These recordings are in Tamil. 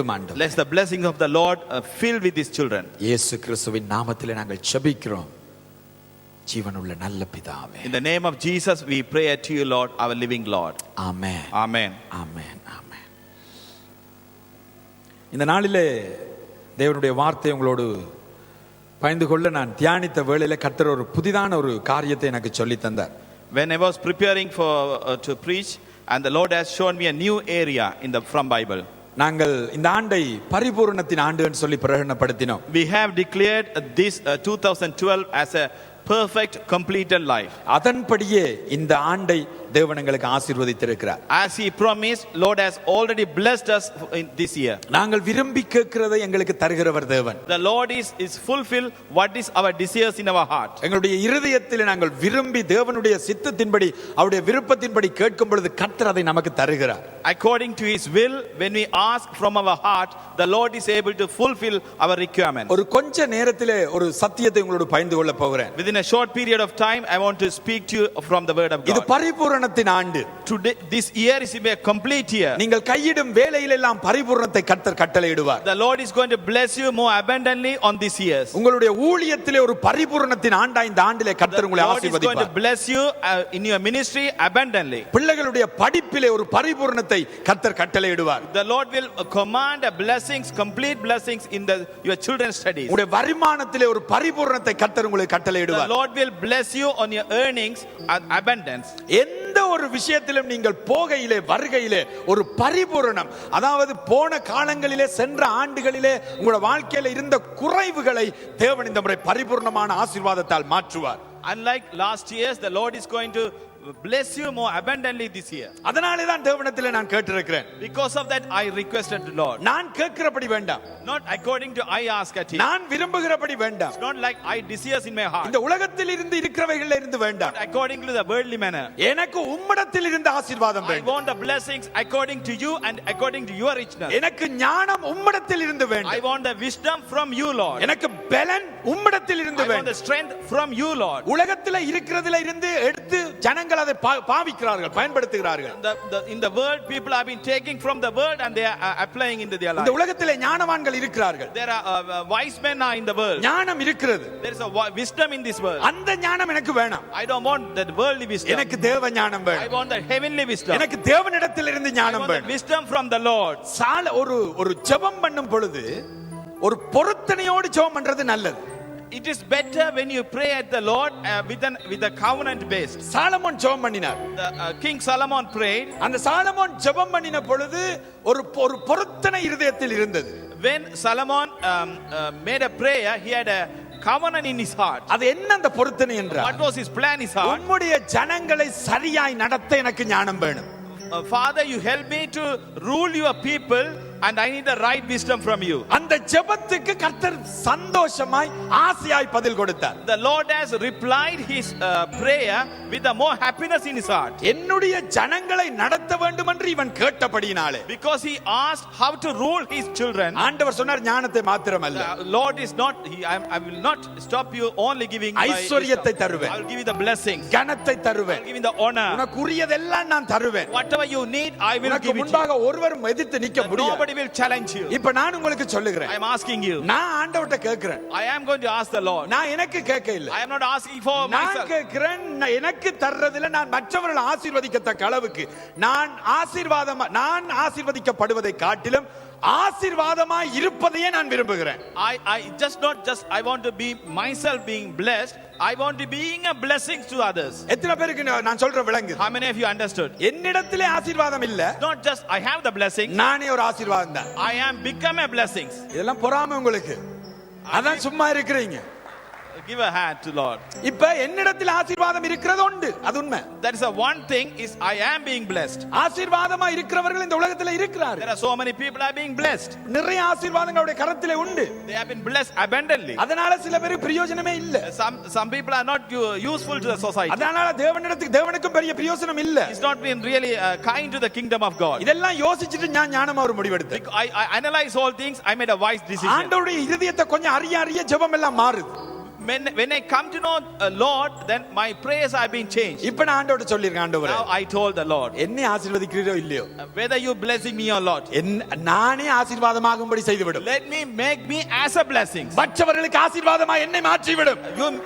Let the blessings of the Lord fill with His children. இயேசு கிறிஸ்துவின் நாமத்திலே நாங்கள் ஜெபிக்கிறோம். ஜீவனுள்ள நல்ல பிதாவே. In the name of Jesus we pray to you, Lord, our living Lord. Amen. Amen. Amen. Amen. இந்த நாளிலே தேவனுடைய வார்த்தை உங்களோடு பகிர்ந்து கொள்ள நான் தியானித்த வேளையிலே கர்த்தர் ஒரு புதிதான ஒரு காரியத்தை எனக்கு சொல்லி தந்தார். When I was preparing for to preach, and the Lord has shown me a new area from Bible. நாங்கள் இந்த ஆண்டை பரிபூரணத்தின் ஆண்டு என்று சொல்லி பிரகடனப்படுத்தினோம். We have declared this 2012 as a perfect completed life. அதன்படியே இந்த ஆண்டை தேவன் எங்களுக்கு ஆசீர்வதித்திருக்கிறார். As He promised, Lord has already blessed us in this year. நாங்கள் விரும்பி கேட்கிறதை எங்களுக்கு தருகிறவர் தேவன். The Lord is fulfill what is our desires in our heart. எங்களுடைய இருதயத்திலே நாங்கள் விரும்பி தேவனுடைய சித்தத்தின்படி அவருடைய விருப்பத்தின்படி கேட்கும் பொழுது கர்த்தர் அதை நமக்கு தருகிறார். According to His will, when we ask from our heart, the Lord is able to fulfill our requirements. ஒரு கொஞ்ச நேரத்திலே ஒரு சத்தியத்தை உங்களோடு பகிர்ந்து கொள்ள போகிறேன். Within a short period of time, I want to speak to you from the word of God. இது பரிபூரணத்தின் ஆண்டு. Today, this year is a complete year. நீங்கள் கையிடும் வேளையில் எல்லாம் பரிபூரணத்தை கர்த்தர் கட்டளையிடுவார். The Lord is going to bless you more abundantly on this year. உங்களுடைய ஊழியத்திலே ஒரு பரிபூரணத்தின் ஆண்டா இந்த ஆண்டிலே கர்த்தர் உங்களை ஆசீர்வதிப்பார். The Lord is going to bless you in your ministry abundantly. பிள்ளைகளுடைய படிப்பிலே ஒரு பரிபூரணத்தை கர்த்தர் கட்டளையிடுவார். The Lord will command blessings, complete blessings in your children's studies. உங்களுடைய வருமானத்திலே ஒரு பரிபூரணத்தை கர்த்தர் உங்களுக்கு கட்டளையிடுவார். The Lord will bless you on your earnings and abundance. எந்த ஒரு விஷயத்திலும் நீங்கள் போகையிலே வருகையிலே ஒரு பரிபூரணம், அதாவது போன காலங்களிலே சென்ற ஆண்டுகளிலே உங்களுடைய வாழ்க்கையில இருந்த குறைவுகளை தேவன் இந்த முறை பரிபூர்ணமான ஆசீர்வாதத்தால் மாற்றுவார். Unlike last years, the Lord is going to bless you more abundantly this year. அதனாலே தான் தேவனிடத்திலே நான் கேட்டிருக்கிறேன். Because of that I requested the Lord. நான் கேட்கிறபடி வேண்டாம். Not according to I ask at Him. நான் விரும்புகிறபடி வேண்டாம். It's not like I desires in my heart. இந்த உலகத்தில் இருந்து இருக்கிறவைகளில் இருந்து வேண்டாம். Not according to the worldly manner. எனக்கு உம்மிடத்தில் இருந்து ஆசீர்வாதம் I வேண்டும். want the blessings according to you and according to your richness. எனக்கு ஞானம் உம்மிடத்தில் இருந்து வேண்டும். I want the wisdom from you, Lord. எனக்கு பலன் உம்மிடத்தில் இருந்து I want வேண்டும். the strength from you, Lord. உலகத்தில் இருக்கிறதில இருந்து எடுத்து ஜனங்கள் அதை பாவிக்கிறார்கள், பயன்படுத்துகிறார்கள். In the world, people have been taking from the world and they are applying into their life. இந்த உலகத்திலே ஞானவான்கள் இருக்கிறார்கள். There are wise men are in the world. ஞானம் இருக்கிறது. There is a wisdom in this world. அந்த ஞானம் எனக்கு வேணாம். I don't want that worldly wisdom. எனக்கு தேவ ஞானம் I வேணும். want the heavenly wisdom. எனக்கு தேவனிடத்திலிருந்து I ஞானம் want the வேணும். wisdom from the Lord. ஒரு ஜெபம் பண்ணும் பொழுது ஒரு பொருத்தனையோடு ஜெபம் பண்றது நல்லது. It is better when you pray at the Lord with a covenant based. Solomon ஜெபம் பண்ணினார். King Solomon prayed. அந்த சாலமோன் ஜெபம் பண்ணின பொழுது ஒரு பொருத்தனை இருதயத்தில் இருந்தது. When Solomon made a prayer, he had a covenant in his heart. அது என்ன அந்த பொருத்தனை என்றால், What was his plan in his heart? உம்முடைய ஜனங்களை சரியாய் நடத்த எனக்கு ஞானம் வேணும். Father, you help me to rule your people and I need the right wisdom from you. அந்த ஜெபத்துக்கு கர்த்தர் சந்தோஷமாய் ஆசையாய் பதில் கொடுத்தார். The Lord has replied his prayer with a more happiness in his heart. என்னுடைய ஜனங்களை நடத்த வேண்டும் என்று இவன் கேட்டபடியினாலே, Because he asked how to rule his children. ஆண்டவர் சொன்னார் ஞானத்தை மாத்திரமல்ல, Lord is not I will not stop you only giving ஐஸ்வரியத்தை தருவேன். I will give you the blessings. கனத்தை தருவேன். I will give you the honor. உனக்கு உரியதெல்லாம் நான் தருவேன். Whatever you need I will give it. முன்பாக ஒருவரும் எதிர்த்து நிக்க முடியாது. Nobody will challenge you. இப்ப நான் உங்களுக்கு சொல்லுகிறேன். I am asking you. நான் ஆண்டவர்ட்ட கேக்குறேன். I am going to ask the Lord. நான் எனக்கு கேட்க இல்ல. I am not asking for myself. நான் கேக்குறேன், எனக்கு தர்றதில நான் மற்றவர்களை ஆசீர்வதிக்கத்தக்க அளவுக்கு நான் ஆசீர்வதிக்கப்படுவதை காட்டிலும் ஆசீர்வாதமாய் இருப்பதையே நான் விரும்புகிறேன். I want to be myself being blessed. I want to being a blessing to others. எத்தனை பேருக்கு நான் சொல்ற விளங்கு? How many of you understood? என்னிடத்திலே ஆசீர்வாதம் இல்ல. Not just I have the blessing. நானே ஒரு ஆசீர்வாதம் தான். I am become a blessing. இதெல்லாம் பொறாமை உங்களுக்கு. அதான் சும்மா இருக்கிறீங்க. Give a hand to Lord. இப்ப என்னிடத்தில் ஆசீர்வாதம் இருக்கிறது உண்டு, அது உண்மை. That is a one thing is I am being blessed. ஆசீர்வாதமா இருக்கிறவர்கள் இந்த உலகத்துல இருக்கிறார்கள். There are so many people are being blessed. நிறைய ஆசீர்வாதங்கள் அவருடைய கரத்திலே உண்டு. They have been blessed abundantly. அதனால சில பேருக்கு பிரயோஜனமே இல்ல. Some people are not useful to the society. அதனால தேவனுக்கும் பெரிய பிரயோஜனம் இல்ல. It's not been really kind to the kingdom of God. இதெல்லாம் யோசிச்சிட்டு நான் ஞானமா ஒரு முடிவெடுத்தேன். I analyze all things. I made a wise decision. ஆண்டவருடைய இதயத்தை கொஞ்சம் அறிய ஜெபம் எல்லாம் மாறுது. when I come to know Lord, then my prayers have been changed. இப்ப நான் ஆண்டவர்ட்ட சொல்லிருக்கேன், ஆண்டவரே Now I told the Lord, என்னை ஆசீர்வதிக்கிறீரோ இல்லையோ, whether you blessing me or not, நானே ஆசீர்வாதமாகும்படி செய்துவிடும். let me make me as a blessing. மற்றவர்களுக்கு ஆசீர்வாதமாய் என்னை மாற்றிவிடும்.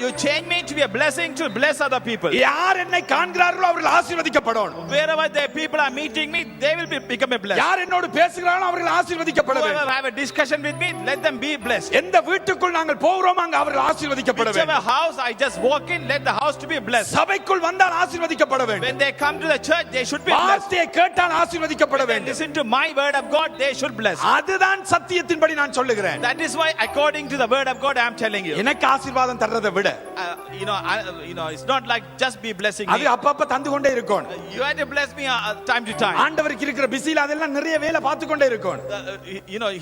You change me to be a blessing to bless other people. யார் என்னை காண்கிறார்களோ அவர்கள் ஆசீர்வதிக்கப்படணும். Wherever the people are meeting me, they will become a blessing. யார் என்னோடு பேசுகிறார்களோ அவர்கள் ஆசீர்வதிக்கப்பட வேண்டும். Whoever have a discussion with me, let them be blessed. எந்த வீட்டுக்குள் நாங்கள் போகிறோமோ அங்க அவர்கள் ஆசீர்வதிக்கப்பட வேண்டும். Whichever house I just walk in, let the house to be blessed. சபைக்குள் வந்தால் ஆசீர்வதிக்கப்பட வேண்டும். When they come to the church, they should be blessed. வார்த்தையை கேட்டால் ஆசீர்வதிக்கப்பட வேண்டும். Listen to my word of God, they should bless. அதுதான் சத்தியத்தின்படி நான் சொல்லுகிறேன். That is why according to the word of God I am telling you. எனக்கு ஆசீர்வாதம் தர்றதை விட It's not like just be blessing me. அது அப்பப்ப தந்து கொண்டே இருக்கும். You have to bless me time to time. ஆண்டவருக்கு இருக்கிற பிஸில அதெல்லாம் நிறைய வேலை பார்த்து கொண்டே இருக்கும்.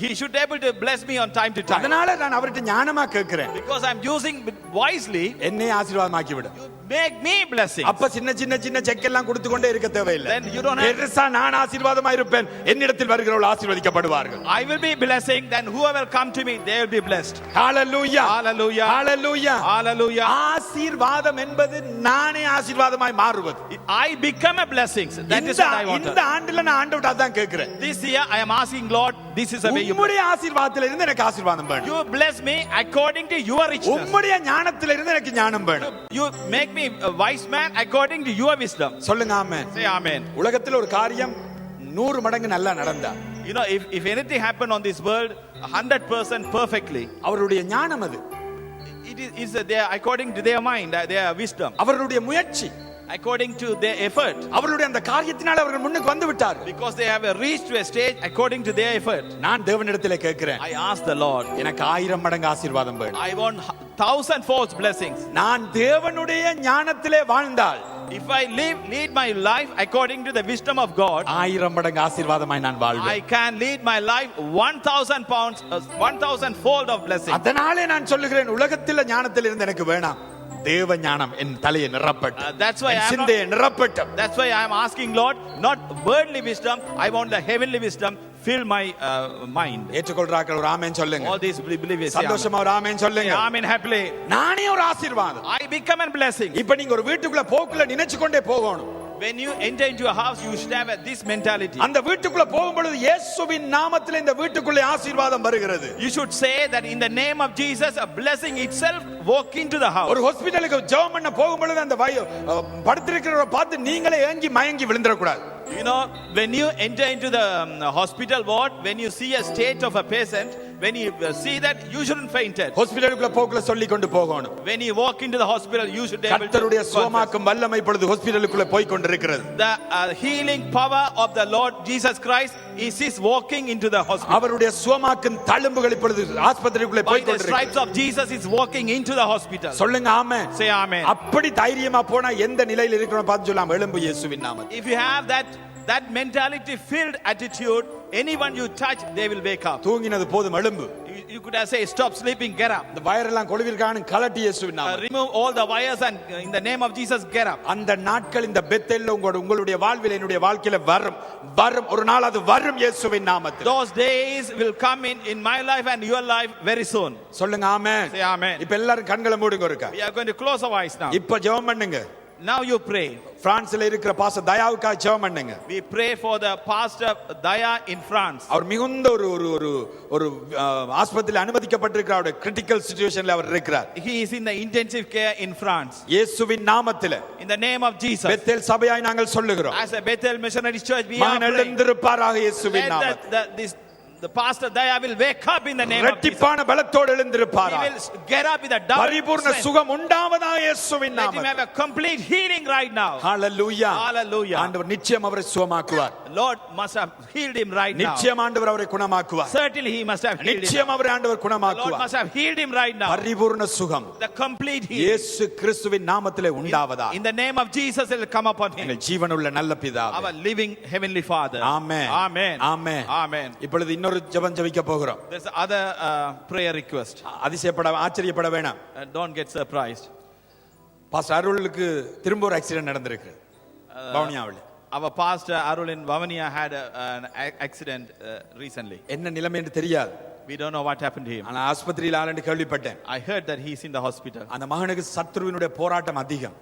He should be able to bless me on time to time. அதனால நான் அவர்ட்ட ஞானமா கேக்குறேன். Because I am using wisely. என்னை ஆசீர்வாதமாக்கி விடு. Make me blessing. அப்ப சின்ன சின்ன சின்ன செக் எல்லாம் கொடுத்து கொண்டே இருக்க தேவையில்லை. Then you don't have. பெருசா நான் ஆசீர்வாதமாய் இருப்பேன், என்னிடத்தில் வருகிறவர்கள் ஆசீர்வதிக்கப்படுவார்கள். I will be blessing, then whoever come to me, they will be blessed. Hallelujah. Hallelujah. Hallelujah. Hallelujah. ஆசீர்வாதம் என்பது நானே ஆசீர்வாதமாய் மாறுவது. I become a blessing. That is what I want. இந்த ஆண்டுல நான் ஆண்டவர்ட்ட அதான் கேக்குறேன். This year I am asking Lord, this is a way you உம்முடைய ஆசீர்வாதத்தில இருந்து எனக்கு ஆசீர்வாதம் வேணும். You bless me according to your richness. உம்முடைய ஞானத்தில இருந்து எனக்கு ஞானம் வேணும். You make me a wise man according to your wisdom. சொல்லுங்க ஆமென். Say amen. உலகத்துல ஒரு காரியம் 100 மடங்கு நல்லா நடந்தா, if anything happened on this world 100% perfectly, அவருடைய ஞானம் அது. it is their according to their mind, their wisdom, அவருடைய முயற்சி, according to their effort, அவருடைய அந்த காரியத்தினால அவர்கள் முன்னுக்கு வந்து விட்டார்கள். because they have reached to a stage according to their effort. நான் தேவனிடத்திலே கேட்கிறேன், I ask the Lord, எனக்கு 1000 மடங்கு ஆசீர்வாதம் வேணும். I want 1000-fold blessings. நான் தேவனுடைய ஞானத்திலே வாழ்ந்தால், if I lead my life according to the wisdom of God, 1000 மடங்கு ஆசீர்வாதமாய் நான் வாழ்வேன். I can lead my life 1000 pounds 1000-fold of blessings. அதனாலே நான் சொல்லுகிறேன், உலகத்தில ஞானத்தில் இருந்து எனக்கு வேணாம், தேவ ஞானம் என் தலையை நிரப்பட்டும், that's why சிந்தையை நிரப்பட்டும். That's why I am asking Lord, not worldly wisdom, I want the heavenly wisdom fill my mind. ஏற்றுக்கொள்றார்கள் ஒரு ஆமென் சொல்லுங்க. All these believers, சந்தோஷமா ஒரு ஆமென் சொல்லுங்க. amen happily. நானே ஒரு ஆசீர்வாதம். I become a blessing. இப்ப நீங்க ஒரு வீட்டுக்குள்ள போக்குள்ள நினைச்சு கொண்டே போகணும். When you enter into a house, you should have this mentality. அந்த வீட்டுக்குள்ள போகும்பொழுது இயேசுவின் நாமத்திலே இந்த வீட்டுக்குள்ளே ஆசீர்வாதம் வருகிறது. You should say that in the name of Jesus, a blessing itself walk into the house. ஒரு ஹாஸ்பிடலுக்கு ஜெபம் பண்ண போகும்பொழுது அந்த படுத்திருக்கிறவரை பார்த்து நீங்களே ஏங்கி மயங்கி விழுந்துற கூடாது. When you enter into the hospital ward, when you see a state of a patient, when you see that, you shouldn't faint it. ஹாஸ்பிடலுக்குள்ள போக்குள்ள சொல்லி கொண்டு போகணும். When you walk into the hospital, you should be able to. கர்த்தருடைய சுகமாக்கும் வல்லமை இப்பொழுது ஹாஸ்பிடலுக்குள்ள போய் கொண்டிருக்கிறது. The healing power of the Lord Jesus Christ is walking into the hospital. அவருடைய சுகமாக்கும் தழும்புகள் இப்பொழுது ஆஸ்பத்திரிக்குள்ள போய் கொண்டிருக்கிறது. The stripes of Jesus is walking into the hospital. சொல்லுங்க ஆமென். Say amen. அப்படி தைரியமா போனா எந்த நிலையில் இருக்கிறோம் பார்த்து சொல்லலாம், எழும்பு இயேசுவின் நாமத்தில். If you have that mentality filled attitude, anyone you touch, they will wake up. தூங்கினது போதும், எழும்பு. You could have say, stop sleeping, get up. இந்த வயரெல்லாம் கொழுவிருக்கான கலட்டி இயேசுவின் நாமத்தில். Remove all the wires and in the name of Jesus, get up. அந்த நாட்கள் இந்த பெத்தேல்ல உங்களுடைய வாழ்வில் என்னுடைய வாழ்க்கையில வரும் ஒரு நாள் அது வரும் இயேசுவின் நாமத்தில். Those days will come in my life and your life very soon. சொல்லுங்க ஆமென். Say amen. இப்ப எல்லாரும் கண்களை மூடுங்க ஒருக்கா. We are going to close our eyes now. இப்ப ஜெபம் பண்ணுங்க. Now you pray. பிரான்ஸ்ல இருக்கிற பாஸ்டர் தயாவுக்காக ஜெபம் பண்ணுங்க. We pray for the pastor Daya in France. அவர் மிகுந்த ஒரு ஆஸ்பத்திரியில் அனுமதிக்கப்பட்டிருக்கிறார், அவருடைய கிரிட்டிக்கல் சிச்சுவேஷன்ல அவர் இருக்கிறார். He is in the intensive care in France. இயேசுவின் நாமத்திலே, in the name of Jesus, Bethel சபையாய் நாங்கள் சொல்லுகிறோம், as a Bethel Missionary Church we are praying, எழுந்திருப்பாராக இயேசுவின் நாமத்தில். The pastor Daya will wake up in the name of Jesus. இரட்டிப்பான பலத்தோடு எழுந்திருப்பாராக. He will get up with a double பரிபூர்ண சுகம் உண்டாவதாக இயேசுவின் நாமத்தில். Let him have a complete healing right now. Hallelujah. Hallelujah. ஆண்டவர் நிச்சயம் அவரை சுகமாக்குவார். Lord must have healed him right now. நிச்சயம் ஆண்டவர் அவரை குணமாக்குவார். Certainly he must have healed him. நிச்சயம் அவரை ஆண்டவர் குணமாக்குவார். Lord must have healed him right now. பரிபூர்ண சுகம், the complete healing, இயேசு கிறிஸ்துவின் நாமத்திலே உண்டாவதாக. In the name of Jesus it will come upon him. ஜீவனுள்ள நல்ல பிதாவே, our living heavenly Father. Amen. Amen. Amen. Amen. இப்பொழுது இன்னொரு ஜெபம் ஜெபிக்க போகிறோம். There's other prayer request. ஆச்சரியப்பட வேணாம். Don't get surprised. பாஸ்டர் அருளுக்கு திரும்ப ஒரு ஆக்சிடென்ட் நடந்திருக்கு வவுனியாவில். Our pastor Arul in Vavania had an accident recently. என்ன நிலைமை என்று தெரியாது. We don't know what happened to him. ஆனா ஆஸ்பத்திரியில ஆளண்டு கேள்விப்பட்டேன். I heard that he's in the hospital. அந்த மகனுக்கு சத்ருவினுடைய போராட்டம் அதிகம்.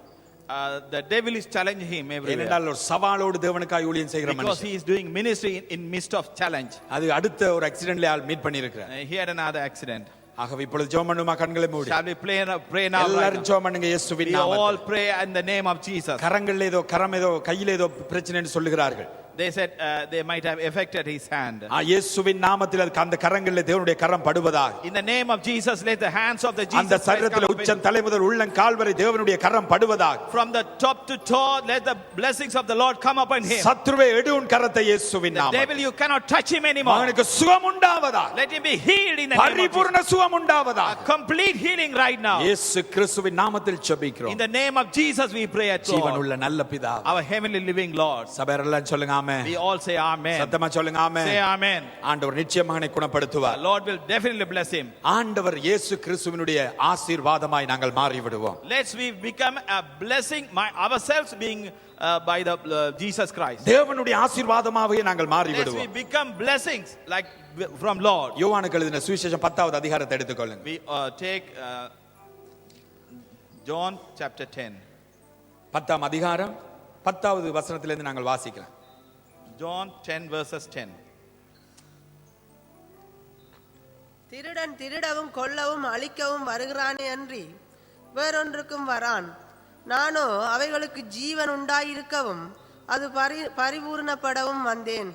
The devil is challenging him everywhere. ஏனென்றால் ஒரு சவாலோடு தேவனுக்காய் ஊழியம் செய்கிற Because மனுஷன். he is doing ministry in midst of challenge. அது அடுத்த ஒரு ஆக்சிடென்ட்ல ஆள் மீட் பண்ணியிருக்கிறார். He had another accident. ஆகவே இப்பொழுது ஜெபம் பண்ணுமா, கண்களை மூடி. Shall we pray now? எல்லாரும் ஜெபம் பண்ணுங்க இயேசுவின் We நாமத்தில். all pray in the name of Jesus. கரங்கள்ல ஏதோ கரம் ஏதோ கையில ஏதோ பிரச்சனைன்னு சொல்லுகிறார்கள். They said they might have affected his hand. இயேசுவின் நாமத்தில் அந்த கரங்களிலே தேவனுடைய கரம் படுவதாக. In the name of Jesus, let the hands of the Jesus அந்த சரீரத்தில் உச்சம் தலை முதல் உள்ளங்கால் வரை தேவனுடைய கரம் படுவதாக. From the top to toe, let the blessings of the Lord come upon him. சத்ருவே எடு உன் கரத்தை இயேசுவின் நாமத்தில். The devil, you cannot touch him anymore. அவனுக்கு சுகம் உண்டாவதாக. Let him be healed in the name of Jesus. பரிபூர்ண சுகம் உண்டாவதாக. Complete healing right now. இயேசு கிறிஸ்துவின் நாமத்தில் ஜெபிக்கிறோம். In the name of Jesus we pray at ஜீவனுள்ள God. நல்ல பிதாவே. Our heavenly living Lord. சபையெல்லாம் சொல்லுங்க ஆமென். We all say amen. சத்தமா சொல்லுங்க ஆமென். Say amen. ஆண்டவர் நிச்சயமாக அவனை குணப்படுத்துவார். The Lord will definitely bless him. ஆண்டவர் இயேசு கிறிஸ்துவினுடைய ஆசீர்வாதமாய் நாங்கள் மாறி விடுவோம். Let's we become a blessing ourselves being by the Jesus Christ. தேவனுடைய ஆசீர்வாதமாகவே நாங்கள் மாறி Let's we விடுவோம். become blessings like from Lord. யோவானுக்கு எழுதின சுவிசேஷம் 10வது அதிகாரத்தை எடுத்துக்கொள்ளுங்க. We take John chapter 10. 10ஆம் அதிகாரம் 10வது வசனத்திலிருந்து நாங்கள் வாசிக்கலாம். John 10 verses 10. திருடன் திருடவும் கொல்லவும் அழிக்கவும் வருகிறானே அன்றி வேறொன்றுக்கும் வரான். நானோ அவைகளுக்கு ஜீவன் உண்டாயிருக்கவும் அது பரிபூர்ணப்படவும் வந்தேன்.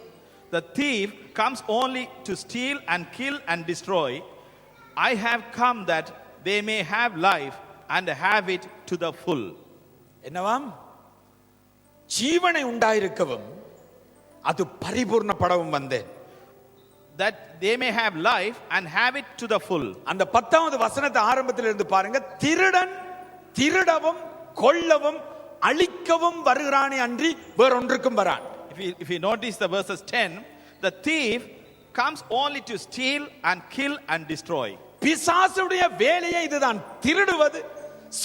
The thief comes only to steal and kill and destroy. I have come that they may have life and have it to the full. என்னவாம்? ஜீவனை உண்டாயிருக்கவும் அது பரிபூர்ணப்படவும் வந்தேன். That they may have life and have it to the full. அந்த 10வது வசனத்தை ஆரம்பத்தில் இருந்து பாருங்க. திருடன் திருடவும் கொல்லவும் அழிக்கவும் வருகிறானே அன்றி வேறொன்றுக்கும் வரான். If you notice the verses 10, the thief comes only to steal and kill and destroy. பிசாசுடைய வேலையே இதுதான். திருடுவது,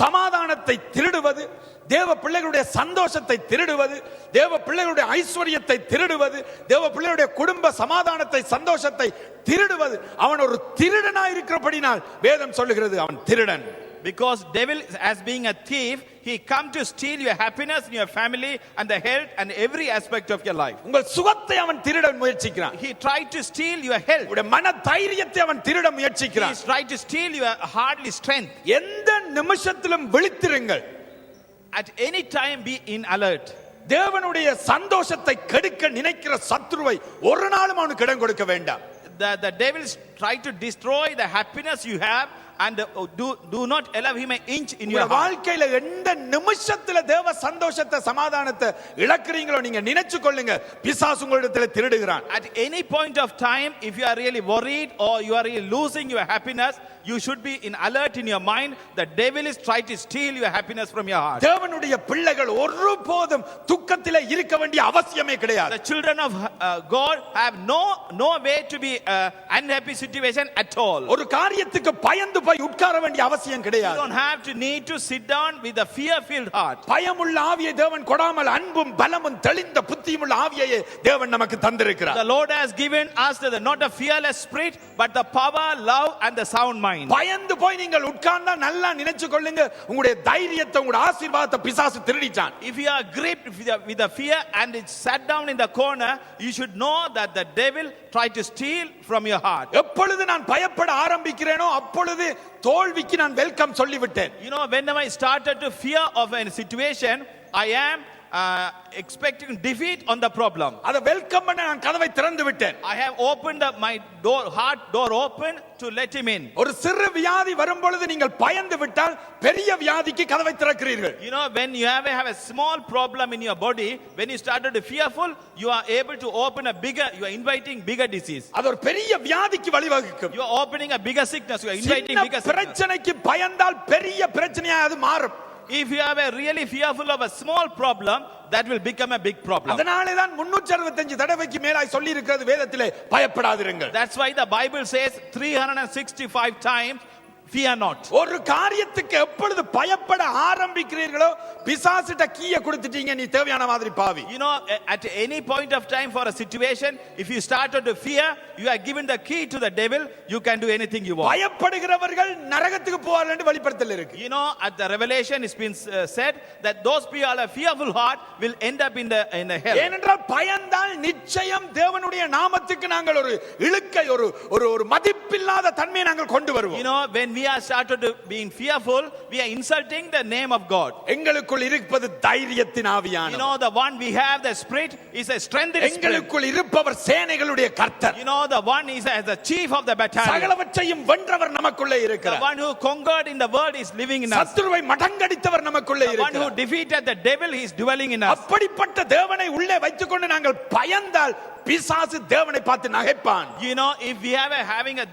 சமாதானத்தை திருடுவது, தேவ பிள்ளைகளுடைய சந்தோஷத்தை திருடுவது, தேவ பிள்ளைகளுடைய ஐஸ்வர்யத்தை திருடுவது, தேவ பிள்ளைகளுடைய குடும்ப சமாதானத்தை சந்தோஷத்தை திருடுவது. அவன் ஒரு திருடனாய் இருக்கிறபடினால் வேதம் சொல்லுகிறது அவன் திருடன். Because devil, as being a thief, he come to steal your happiness in your family and the health and every aspect of your life. உங்கள் சுகத்தை அவன் திருட முயற்சிக்கிறான். He tried to steal your health. உங்களுடைய மன தைரியத்தை அவன் திருட He முயற்சிக்கிறான். is trying to steal your hardly strength. எந்த நிமிஷத்திலும் விழித்திருங்கள். At any time be in alert. தேவனுடைய சந்தோஷத்தை கெடுக்க நினைக்கிற சத்ருவை ஒரு நாளும் அவனுக்கு இடம் கொடுக்க வேண்டாம். The devil try to destroy the happiness you have and do not allow him an inch in your heart. வாழ்க்கையில எந்த நிமிஷத்துல தேவ சந்தோஷத்தை சமாதானத்தை இழக்கிறீங்களோ நீங்க நினைச்சு கொள்ளுங்க பிசாசு உங்களிடத்துல திருடுகிறான். At any point of time, if you are really worried or you are really losing your happiness, you should be in alert in your mind. The devil is trying to steal your happiness from your heart. தேவனுடைய பிள்ளைகள் ஒருபோதும் துக்கத்திலே இருக்க வேண்டிய அவசியமே கிடையாது. The children of God have no way to be unhappy situation at all. ஒரு காரியத்துக்கு பயந்து போய் உட்கார வேண்டிய அவசியம் You கிடையாது. don't have to need to sit down with a fear-filled heart. பயமுள்ள ஆவியை தேவன் கொடாமல் அன்பும் பலமும் தெளிந்த புத்தியுமுள்ள ஆவியை தேவன் நமக்கு தந்திருக்கிறார். The Lord has given us not a fearless spirit but the power, love and the sound mind. பயந்து போய் நீங்கள் உட்கார்ந்தா நல்லா நினைச்சு கொள்ளுங்க உங்களுடைய தைரியத்தை உங்களுடைய ஆசீர்வாதத்தை பிசாசு திருடிட்டான். If you are gripped with the fear and it's sat down in the corner, you should know that the devil tried to steal from your heart. எப்பொழுது நான் பயப்பட ஆரம்பிக்கிறேனோ அப்பொழுது தோல்விக்கு நான் வெல்கம் சொல்லிவிட்டேன். You know, whenever I started to fear of a situation, I am expecting defeat on the problem. அத வெல்கம் பண்ண நான் கதவை திறந்து விட்டேன். I have opened up my heart door open to let him in. ஒரு சிறு வியாதி வரும் பொழுது நீங்கள் பயந்து விட்டால் பெரிய வியாதிக்கு கதவை திறக்கிறீர்கள். You know, when you have a small problem in your body, when you started to fearful, you are able to open you are inviting bigger disease. அது ஒரு பெரிய வியாதிக்கு வழிவகுக்கும். You are opening a bigger sickness, you are inviting bigger sickness. பிரச்சனைக்கு பயந்தால் பெரிய பிரச்சனையா அது மாறும். If you are really fearful of a small problem, that will become a big problem. அதனாலே தான் 365 தடவைக்கு மேலாய் சொல்லி இருக்கிறது வேதத்திலே பயப்படாதிருங்கள். That's why the Bible says 365 times fear not. ஒரு காரியத்துக்கு எப்பொழுது பயப்பட ஆரம்பிக்கிறீர்களோ பிசாசிட்ட கீயை கொடுத்துட்டீங்க, நீ தேவையான மாதிரி பாவி. You know, at any point of time for a situation, if you started to fear, you are given the key to the devil, you can do anything you want. பயப்படுகிறவர்கள் நரகத்துக்கு போவார்கள் என்று வெளிப்படுத்தல் இருக்கு. You know, at the Revelation it's been said that those people of fearful heart will end up in the hell. ஏனென்றால் பயந்தால் நிச்சயம் தேவனுடைய நாமத்துக்கு நாங்கள் ஒரு இழுக்கை, ஒரு மதிப்பில்லாத தன்மையை நாங்கள் கொண்டு வருவோம். You know, when we are started to being fearful, we are insulting the name of God. எங்களுக்குள் இருப்பது தைரியத்தின் ஆவியானவர். You know, the one we have, the spirit, is a strengthened spirit. எங்களுக்குள் இருப்பவர் சேனைகளுடைய கர்த்தர். You know, the one is as the chief of the battalion. சகலவற்றையும் வென்றவர் நமக்குள்ளே The இருக்கிறார். one who conquered in the world is living in us. சத்துருவை மடங்கடித்தவர் நமக்குள்ளே The one who இருக்கிறார். defeated the devil, he is dwelling in us. அப்படிப்பட்ட தேவனை உள்ளே வைத்துக்கொண்டு நாங்கள் பயந்தால் பிசாசு தேவனை பார்த்து நகைப்பான். You know, if we have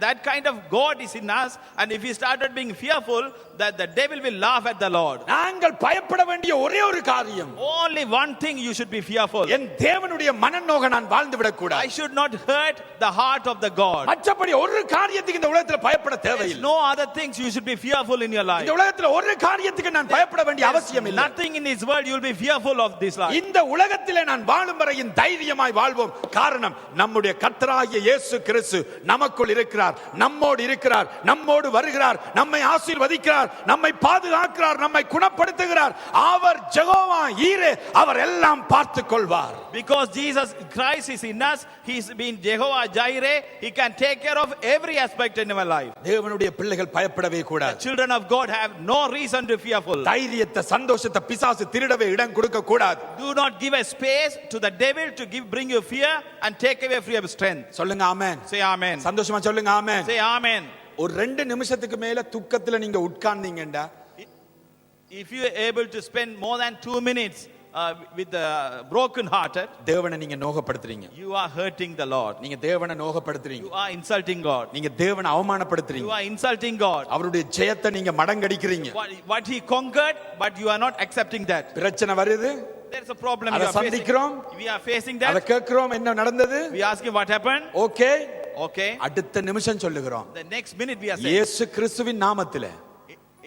that kind of God is in us, and if we started being fearful, that the devil will laugh at the Lord. நாங்கள் பயப்பட வேண்டிய ஒரே ஒரு காரியம், Only one thing you should be fearful. என் தேவனுடைய மனநோக நான் வாழ்ந்து விடக் I கூடாது. should not hurt the heart of the God. மற்றபடி ஒரு காரியத்துக்கு இந்த உலகத்துல பயப்பட There's தேவையில்லை. no other things you should be fearful in your life. இந்த உலகத்துல ஒரு காரியத்துக்கு நான் பயப்பட வேண்டிய அவசியம் இல்லை. Nothing in this world you will be fearful of this life. இந்த உலகத்திலே நான் வாழும் வரையின் தைரியமாய் வாழ்வோம். காரணம், நம்முடைய கர்த்தராகிய இயேசு கிறிஸ்து நமக்குள் இருக்கிறார், நம்மோடு இருக்கிறார், நம்மோடு வருகிறார், நம்மை ஆசீர்வதிக்கிறார், நம்மை பாதுகாக்கிறார், நம்மை குணப்படுத்துகிறார். அவர் ஜெகோவா ஈரே, அவர் எல்லாம் பார்த்துக் கொள்வார். Because Jesus Christ is in us, he's been Jehovah Jireh, he can take care of every aspect in our life. தேவனுடைய பிள்ளைகள் பயப்படவே கூடாது. Children of God have no reason to fearful. தைரியத்தை, சந்தோஷத்தை பிசாசு திருடவே இடம் கொடுக்க கூடாது. Do not give a space to the devil to bring you fear and take away from your strength. சொல்லுங்க ஆமென். Say amen. சந்தோஷமா சொல்லுங்க ஆமென். Say amen. ஒரு 2 நிமிஷத்துக்கு மேல துக்கத்துல நீங்க உட்கார்ந்தீங்கடா, If you are able to spend more than 2 minutes with the broken hearted, தேவனை நீங்க நோகப்படுத்துறீங்க. you are hurting the Lord. நீங்க தேவனை நோகப்படுத்துறீங்க. You are insulting God. நீங்க தேவனை அவமானப்படுத்துறீங்க. You are insulting God. அவருடைய ஜெயத்தை நீங்க மடங்கடிக்கிறீங்க. What he conquered, but you are not accepting that. பிரச்சனை வருது, There's a problem அதை you are facing. சந்திக்கிறோம். We are facing அத that. கேக்குறோம், என்ன நடந்தது? We ask him what happened. Okay, Okay. அடுத்த நிமிஷம் சொல்லுகிறோம், The next minute we are saying, இயேசு கிறிஸ்துவின் நாமத்திலே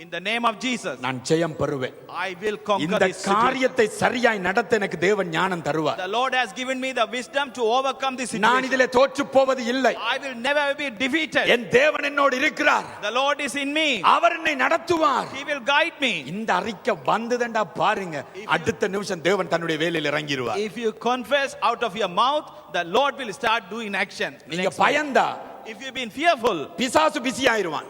in the name of Jesus, நான் ஜெயம் பெறுவேன். I will conquer இந்த this situation. காரியத்தை சரியாய் நடத்த எனக்கு தேவன் ஞானம் தருவார். The Lord has given me the wisdom to overcome this நான் situation. இதிலே தோற்று போவது இல்லை. I will never be defeated. என் தேவன் என்னோடு இருக்கிறார். The Lord is in me. அவர் என்னை நடத்துவார். He will guide me. இந்த அறிக்கை வந்ததண்டா பாருங்க, அடுத்த நிமிஷம் தேவன் தன்னுடைய வேலையில் இறங்கிடுவார். If you confess out of your mouth, the Lord will start doing action. நீங்க பயந்தா If you've been fearful, பிசாசு பிஸி ஆயிருவான்.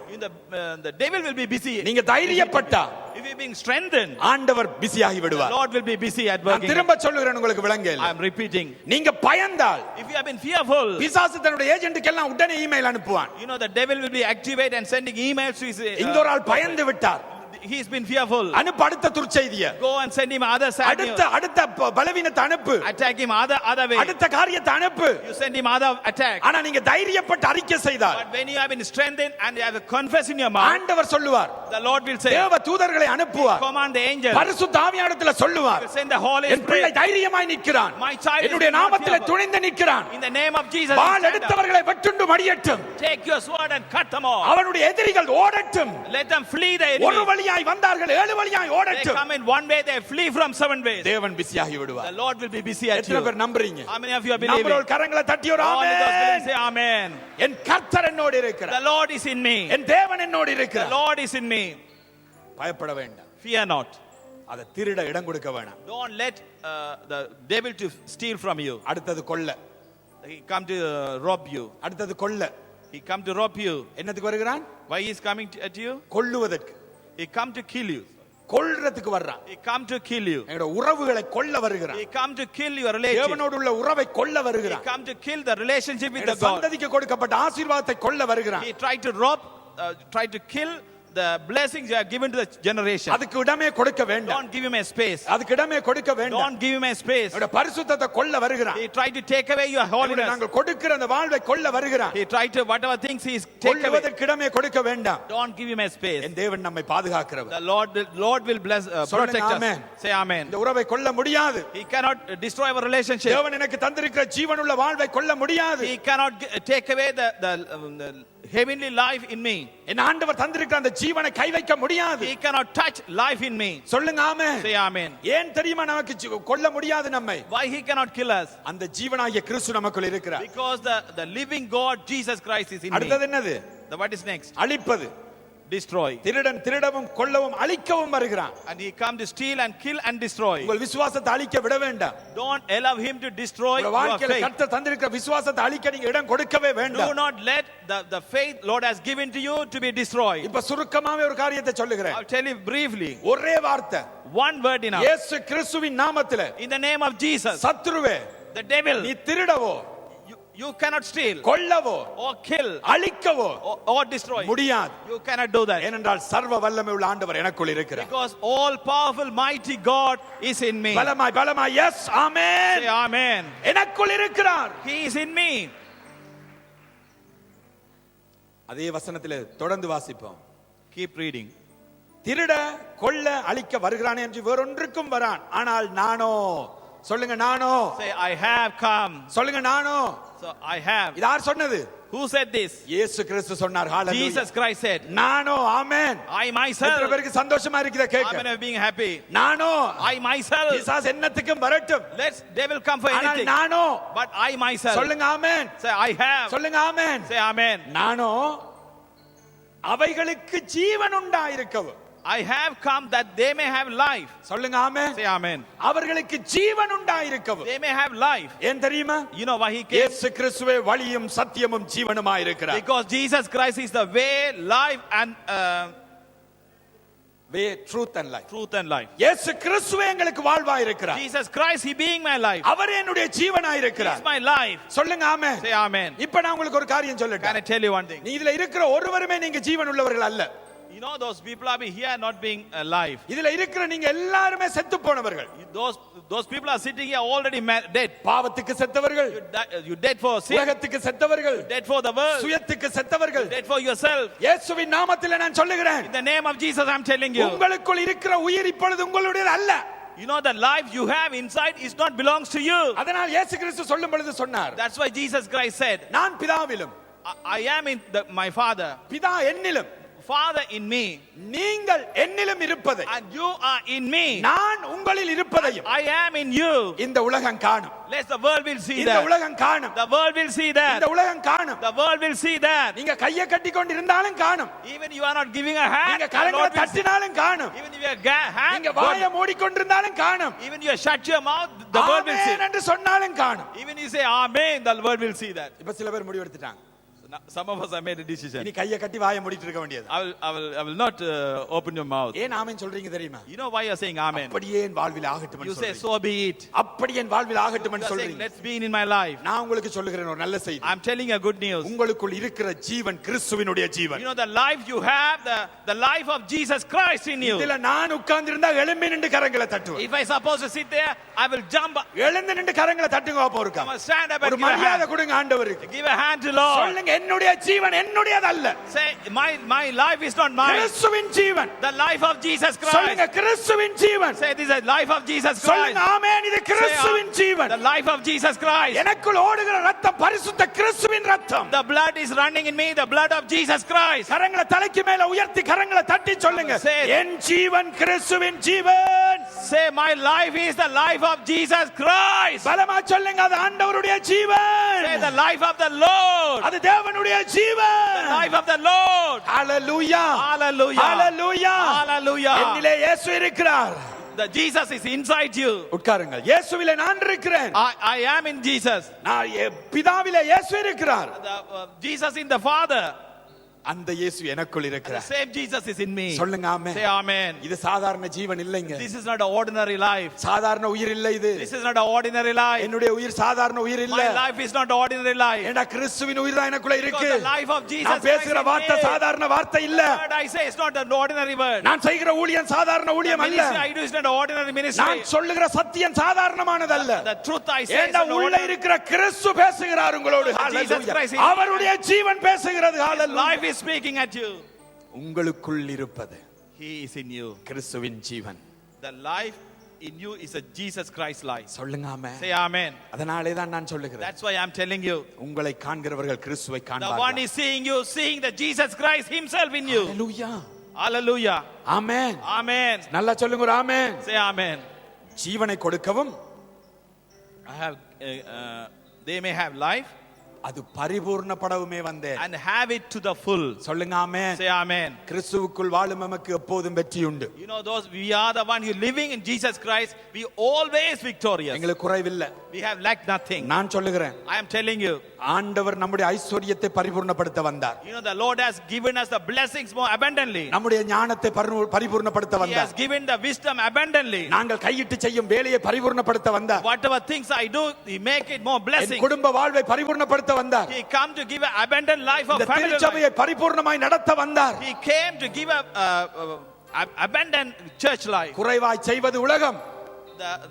the devil will be busy. நீங்க தைரியப்பட்டா If you're being strengthened, ஆண்டவர் பிஸி ஆகி the விடுவார். Lord will be busy at நான் working. திரும்ப சொல்லுகிறேன், உங்களுக்கு விளங்கல. I am repeating. நீங்க பயந்தால் If you have been fearful, பிசாசு தன்னுடைய ஏஜென்ட்டுக்கு எல்லாம் உடனே இமெயில் அனுப்புவான். you know the devil will be activate and sending emails to his. இந்த ஒரு ஆள் பயந்து விட்டார், He's been fearful. அனுப்பு அடுத்த துர்ச்செய்திய, Go and send him other sad news. அடுத்த பலவீனத்தை அனுப்பு, Attack him other way. அடுத்த காரியத்தை அனுப்பு. You send him other attack. ஆனா நீங்க தைரியப்பட்டு அறிக்கை செய்தால், But when you have been strengthened and you have a confess in your mouth, ஆண்டவர் சொல்லுவார், the Lord will say, தேவ தூதர்களை அனுப்புவார், command the angel. பரிசுத்த ஆவியானவரிடத்தில் சொல்லுவார், Will send the Holy என் பிள்ளை Spirit. தைரியமாய் நிற்கிறான், My child is என்னுடைய not நாமத்திலே fearful. துணிந்து நிற்கிறான், In the name of Jesus, வாள் stand up. எடுத்தவர்களை வெட்டுண்டு மடியட்டும், Take your sword and cut them off. அவனுடைய எதிரிகள் ஓடட்டும். Let them flee the ஒரு enemy. வழியாய் வந்தார்கள், 7 வழியாய் They ஓடட்டும். come in one way, they flee from 7 ways. தேவன் பிஸியாகி The விடுவார். Lord will be busy at எத்தனை you. பேர் நம்புறீங்க? How many of you are believing? நம்புறோர் கரங்களை தட்டி ஒரு All those believing, amen. say amen. என் கர்த்தர் என்னோடு The இருக்கிறார், Lord is in me. என் தேவன் என்னோடு The இருக்கிறார். Lord is in me. பயப்பட வேண்டாம், Fear not. அதை திருட இடம் கொடுக்க வேண்டாம். Don't let the devil to steal from you. அடுத்தது கொல்ல, He come to rob you. அடுத்தது கொல்ல. He come to rob you. என்னத்துக்கு வருகிறான்? Why he is coming at you? கொல்லுவதற்கு. He come to kill you. கொல்றதுக்கு வர்றான். He come to kill you. எங்களோட உறவுகளை கொல்ல வருகிறான். He come to kill your relationship. தேவனோடு உள்ள உறவை கொல்ல He வருகிறான். come to kill the relationship with the எங்களோட God. சந்ததிக்கு கொடுக்கப்பட்ட ஆசீர்வாதத்தை கொல்ல வருகிறான். He tried to rob, tried to kill the blessings you have given to the generation. அதுக்கு இடமே கொடுக்க வேண்டாம். Don't give him a space. அதுக்கு இடமே கொடுக்க வேண்டாம். Don't give him a space. எங்களோட பரிசுத்தத்தை கொல்ல வருகிறான். He tried to take away your holiness. நாங்கள் கொடுக்கிற அந்த வாழ்வை கொல்ல வருகிறான். He tried to whatever things he is take away. கொல்லுவதற்கு இடமே கொடுக்க வேண்டாம். Don't give him a space. என் தேவன் நம்மை பாதுகாக்கிறவர். The Lord will bless, protect us. amen. Say amen. இந்த உறவை கொல்ல முடியாது. He cannot destroy our relationship. தேவன் எனக்கு தந்திருக்கிற ஜீவனுள்ள வாழ்வை கொல்ல முடியாது. He cannot take away the heavenly life in me. என் ஆண்டவர் தந்திருக்கிற அந்த ஜீவனை கை வைக்க முடியாது. He cannot touch life in me. சொல்லுங்க ஆமென். Say amen. ஏன் தெரியுமா நமக்கு கொல்ல முடியாது நம்மை? Why he cannot kill us? அந்த ஜீவனாகிய கிறிஸ்து நமக்குள் இருக்கிறார். Because the living God Jesus Christ is in me. அடுத்தது என்னது? What is next? அழிப்பது. Destroy. திருடன் திருடவும் கொல்லவும் அழிக்கவும் வருகிறான். And he come to steal and kill and destroy. உங்கள் விசுவாசத்தை அழிக்க விட வேண்டாம். Don't allow him to destroy your வாழ்க்கையில faith. கர்த்தர் தந்திருக்கிற விசுவாசத்தை அழிக்க நீங்க இடம் கொடுக்கவே வேண்டாம். Do not let the faith Lord has given to you to be destroyed. இப்ப சுருக்கமாவே ஒரு காரியத்தை சொல்லுகிறேன். I'll tell you briefly. ஒரே வார்த்தை. One word enough. இயேசு கிறிஸ்துவின் நாமத்திலே. In the name of Jesus. சத்துருவே. The devil. நீ திருடவோ. You cannot steal. கொல்லவோ. Or kill. அழிக்கவோ. Or destroy. முடியாது. You cannot do that. ஏனென்றால் சர்வ வல்லமை உள்ள ஆண்டவர் எனக்குள் இருக்கிறார். Because all powerful mighty God is in me. பலமாய் பலமாய் yes amen. Say amen. எனக்குள் இருக்கிறார். He is in me. அதே வசனத்திலே தொடர்ந்து வாசிப்போம். Keep reading. திருட கொல்ல அழிக்க வருகிறானே என்று வேறொன்றுக்கும் வரான். ஆனால் நானோ. சொல்லுங்க நானோ. Say I have come. சொல்லுங்க நானோ. So I have. இது யார் சொன்னது? Who said this? இயேசு கிறிஸ்து சொன்னார். ஹalleluya. Jesus Christ said. Nano. Amen. I myself. எத்தனை பேருக்கு சந்தோஷமா இருக்குதா கேட்க? Amen of being happy. Nano. I myself. பிசாசு என்னத்துக்கும் வரட்டும். Let's devil come for ஆனால் anything. Nano. But I myself. சொல்லுங்க ஆமென். Say I have. சொல்லுங்க ஆமென். Say amen. நானோ அவைகளுக்கு ஜீவன் உண்டாயிருக்கவும். I have come that they may have life. சொல்லுங்க ஆமென். Say amen. அவர்களுக்கு ஜீவன் உண்டாயிருக்கவும். They may have life. ஏன் தெரியுமா? You know why he came? இயேசு கிறிஸ்துவே வழியும் சத்தியமும் ஜீவனுமாய் இருக்கிறார். Because Jesus Christ is the way, life and way, truth and life. Truth and life. இயேசு கிறிஸ்துவே எங்களுக்கு வாழ்வாய் இருக்கிறார். Jesus Christ, he being my life. அவர் என்னுடைய ஜீவனாய் He இருக்கிறார். is my life. சொல்லுங்க ஆமென். Say amen. இப்போ நான் உங்களுக்கு ஒரு காரியம் Can I சொல்லட்டேன். tell you one thing? நீ இதுல இருக்கிற ஒருவருமே நீங்க ஜீவன் உள்ளவர்கள் அல்ல. You know those people are here not being alive. இதுல இருக்கிற நீங்க எல்லாருமே செத்து போனவர்கள். Those people are sitting here already dead. பாவத்துக்கு செத்தவர்கள். You dead for sin. உலகத்துக்கு செத்தவர்கள். Dead for the world. சுயத்துக்கு செத்தவர்கள். Dead for yourself. இயேசுவின் நாமத்திலே நான் சொல்லுகிறேன். In the name of Jesus I'm telling you. உங்களுக்குள் இருக்கிற உயிர் இப்பொழுது உங்களுடையது அல்ல. You know the life you have inside is not belongs to you. அதனால் இயேசு கிறிஸ்து சொல்லும் பொழுது சொன்னார். That's why Jesus Christ said, நான் பிதாவிலும். I am in my Father. பிதா என்னிலும். Father in me. நீங்கள் என்னிலும் இருப்பதை. And you are in me. நான் உங்களில் இருப்பதையும். I am in you. இந்த உலகம் காணும். Let the world will see that. இந்த உலகம் காணும். The world will see that. இந்த உலகம் காணும். The world will see that. நீங்க கையை கட்டி கொண்டு இருந்தாலும் காணும். Even you are not giving a hand. நீங்க கரங்களை தட்டினாலும் காணும். Even if you are hand. நீங்க வாயை மூடிக்கொண்டிருந்தாலும் காணும். Even you shut your mouth, the world will see. ஆமென் என்று சொன்னாலும் காணும். Even you say amen, the world will see that. இப்ப சில பேர் முடிவு எடுத்துட்டாங்க. Some of us have made a decision. நீ கையை கட்டி வாயை மூடிட்டு இருக்க வேண்டியது. I will not open your mouth. ஏன் ஆமென் சொல்றீங்க தெரியுமா? You know why you are saying amen? அப்படியே என் வாழ்வில் ஆகட்டும் You என்று say சொல்றீங்க. so be it. அப்படி என் வாழ்வில் ஆகட்டும் You என்று are saying சொல்றீங்க. let's be in my life. நான் உங்களுக்கு சொல்லுகிறேன் ஒரு நல்ல செய்தி. I'm telling you a good news. உங்களுக்குள் இருக்கிற ஜீவன் கிறிஸ்துவினுடைய ஜீவன். You know the life you have, the life of Jesus Christ in you. இதுல நான் உட்கார்ந்து இருந்தா எழும்பி நின்று கரங்களை தட்டுவேன். If I supposed to sit there, I will jump. எழுந்து நின்று கரங்களை தட்டுங்க அப்போ இருக்கா. I must stand up and ஒரு give a மரியாதை hand. கொடுங்க ஆண்டவருக்கு. Give a hand to Lord. சொல்லுங்க என்னுடைய ஜீவன் என்னுடையதல்ல. Say my life is not mine. கிறிஸ்துவின் ஜீவன். The life of Jesus Christ. சொல்லுங்க கிறிஸ்துவின் ஜீவன். Say this is the life of Jesus Christ. சொல்லுங்க ஆமென் இது கிறிஸ்துவின் ஜீவன். The life of Jesus Christ. எனக்குள் ஓடுகிற ரத்தம் பரிசுத்த கிறிஸ்துவின் ரத்தம். The blood is running in me, the blood of Jesus Christ. கரங்களை தலைக்கு மேல உயர்த்தி கரங்களை தட்டி சொல்லுங்க Say it. என் ஜீவன் கிறிஸ்துவின் ஜீவன். Say my life is the life of Jesus Christ. பலமா சொல்லுங்க அது ஆண்டவருடைய ஜீவன். Say the life of the Lord. அது தேவனுடைய ஜீவன். The life of the Lord. Hallelujah Hallelujah. Hallelujah Hallelujah. என்னிலே இயேசு இருக்கிறார். The Jesus is inside you. உட்காருங்கள். இயேசுவிலே நான் இருக்கிறேன். I am in Jesus. நான் பிதாவிலே இயேசு இருக்கிறார். Jesus in the Father. அந்த இயேசு எனக்குள் The இருக்கிறார். same Jesus is in me. சொல்லுங்க ஆமென். Say amen. இது சாதாரண ஜீவன் இல்லைங்க. This is not an ordinary life. சாதாரண உயிர் இல்ல இது. This is not an ordinary life. என்னுடைய உயிர் சாதாரண உயிர் இல்ல. My life is not ordinary life. ஏண்டா கிறிஸ்துவின் உயிர் தான் எனக்குள்ள இருக்கு. Because the life of Jesus நான் பேசுற வார்த்தை சாதாரண வார்த்தை இல்ல. The word I say is not an ordinary word. நான் செய்கிற ஊழியம் சாதாரண ஊழியம் அல்ல. Ministry I do is not an ordinary ministry. நான் சொல்லுகிற சத்தியம் சாதாரணமானது அல்ல. The truth I say is ஏண்டா not உள்ள ordinary. இருக்கிற கிறிஸ்து பேசுகிறார் உங்களோடு. ஹalleluya. அவருடைய ஜீவன் பேசுகிறது. ஹalleluya. Life is speaking at you. உங்களுக்குள் இருப்பது He is in you. கிறிஸ்துவின் ஜீவன். The life in you is a Jesus Christ life. சொல்லுங்க ஆமென். Say amen. அதனாலே தான் நான் சொல்லுகிறேன். That's why I'm telling you. உங்களை காண்கிறவர்கள் கிறிஸ்துவை The one காண்பார்கள். is seeing you, seeing the Jesus Christ himself in you. Hallelujah. Hallelujah. Amen. Amen. நல்லா சொல்லுங்க ஒரு ஆமென். Say amen. ஜீவனை கொடுக்கவும் They may have life அது பரிபூர்ணப்படவுமே வந்தேன். and have it to the full. சொல்லுங்க ஆமென். Say amen. கிறிஸ்துவுக்குள் வாழும் நமக்கு எப்போதும் வெற்றி உண்டு. You know, those we are the one who living in Jesus Christ, we always victorious. எங்களுக்கு குறைவில்லை. We have lacked nothing. நான் சொல்லுகிறேன். I am telling you. ஆண்டவர் நம்முடைய ஐஸ்வரியத்தை பரிபூர்ணப்படுத்த வந்தார். You know, the Lord has given us the blessings more abundantly. நம்முடைய ஞானத்தை பரிபூர்ணப்படுத்த He வந்தார். has given the wisdom abundantly. நாங்கள் கையிட்டு செய்யும் வேலையை பரிபூர்ணப்படுத்த வந்தார். Whatever things I do, He make it more N blessing. குடும்ப வாழ்வை பரிபூர்ணப்படுத்த வந்தார். He come to give an abundant life of இந்த family life. திருச்சபையை பரிபூர்ணமாய் நடத்த வந்தார். He came to give a abundant church life. குறைவாய் செய்வது உலகம்.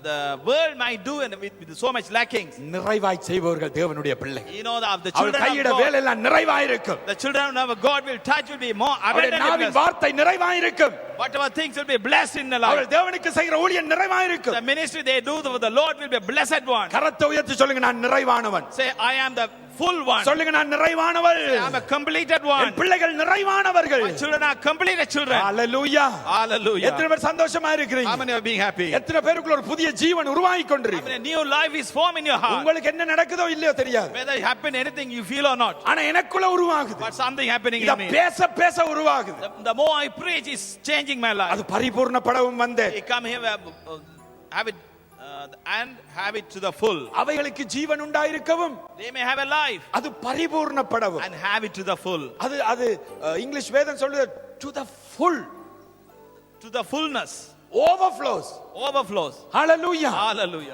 The world might do and with so much lackings. நிறைவாய் செய்பவர்கள் தேவனுடைய பிள்ளைகள். You know, the our children கையிட of God, வேலை எல்லாம் நிறைவாய் இருக்கும். the children of God will touch will be more அவருடைய abundant. நாவின் வார்த்தை நிறைவாய் இருக்கும். Whatever things will be blessed in the life. அவர் தேவனுக்கு செய்கிற ஊழியம் நிறைவாய் இருக்கும். The ministry they do for the Lord will be a blessed one. கரத்தை உயர்த்தி சொல்லுங்க நான் நிறைவானவன். Say, I am the full one. சொல்லுங்க நான் நிறைவானவள். I am a completed N one. பிள்ளைகள் நிறைவானவர்கள். My children are completed children. Hallelujah. Hallelujah. எத்தனை பேர் சந்தோஷமா இருக்கிறீங்க? How many are being happy? எத்தனை பேருக்குள்ள ஒரு புதிய ஜீவன் உருவாகி How கொண்டிருக்கு? many new life is formed in your heart? உங்களுக்கு என்ன நடக்குதோ இல்லையோ தெரியாது. Whether it happen anything you feel or not, ஆனா எனக்குள்ள உருவாகுது. but something happening இத in me. பேச பேச உருவாகுது. The more I preach, is changing my life. அது பரிபூர்ணப்படவும் வந்தேன். He come here, have it and have it to the full. அவைகளுக்கு ஜீவன் உண்டாயிருக்கவும் They may have a life அது பரிபூர்ணப்படவும். and have it to the full. அது இங்கிலீஷ் வேதம் சொல்லுது to the full, To the fullness. overflows. Overflows. Hallelujah. Hallelujah.